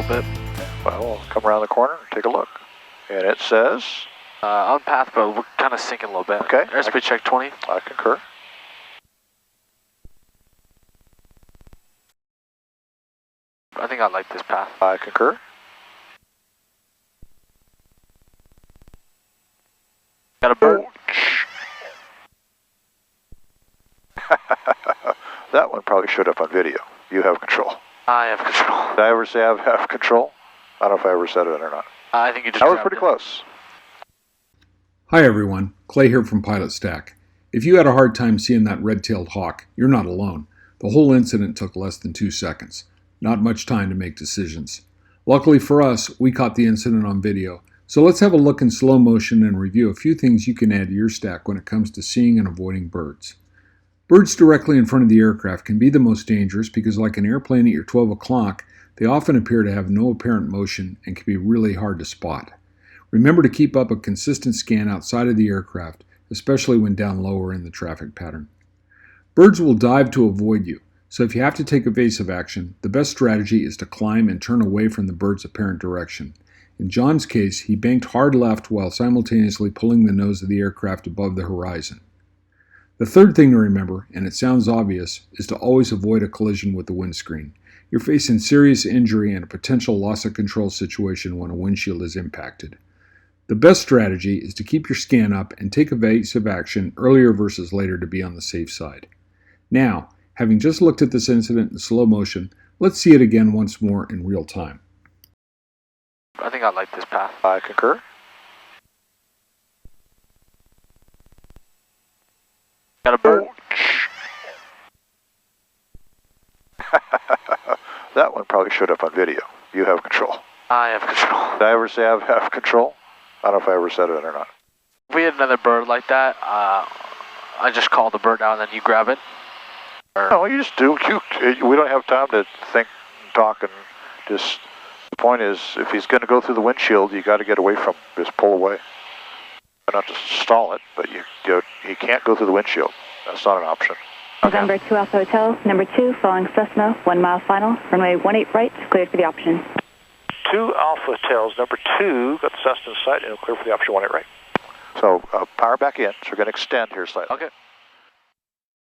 little bit. Well, we'll come around the corner and take a look. And it says? On path, but we're kind of sinking a little bit. Okay. Airspeed check 20. I concur. I think I like this path. I concur. Got a bird. That one probably showed up on video. You have control. I have control. Did I ever say I have control? I don't know if I ever said it or not. I think you just That was pretty close. Hi everyone, Clay here from PilotStack. If you had a hard time seeing that red-tailed hawk, you're not alone. The whole incident took less than 2 seconds. Not much time to make decisions. Luckily for us, we caught the incident on video, so let's have a look in slow motion and review a few things you can add to your stack when it comes to seeing and avoiding birds. Birds directly in front of the aircraft can be the most dangerous because, like an airplane at your 12 o'clock, they often appear to have no apparent motion and can be really hard to spot. Remember to keep up a consistent scan outside of the aircraft, especially when down lower in the traffic pattern. Birds will dive to avoid you, so if you have to take evasive action, the best strategy is to climb and turn away from the bird's apparent direction. In John's case, he banked hard left while simultaneously pulling the nose of the aircraft above the horizon. The third thing to remember, and it sounds obvious, is to always avoid a collision with the windscreen. You're facing serious injury and a potential loss of control situation when a windshield is impacted. The best strategy is to keep your scan up and take evasive action earlier versus later to be on the safe side. Now, having just looked at this incident in slow motion, let's see it again once more in real time. I think I like this path. I concur. Got a bird. That one probably showed up on video. You have control. I have control. Did I ever say I have control? I don't know if I ever said it or not. If we had another bird like that, I just call the bird down and then you grab it. No, you just do. We don't have time to think and talk and just... The point is, if he's going to go through the windshield, you got to get away from him. Just pull away. Not to stall it, but he can't go through the windshield. That's not an option. November 2 Alpha Hotel, number 2, following Cessna, 1 mile final, runway 18 right, cleared for the option. 2 Alpha Hotels, number 2, got the Cessna in sight, and clear for the option 18 right. So power back in, so we're going to extend here slightly. Okay.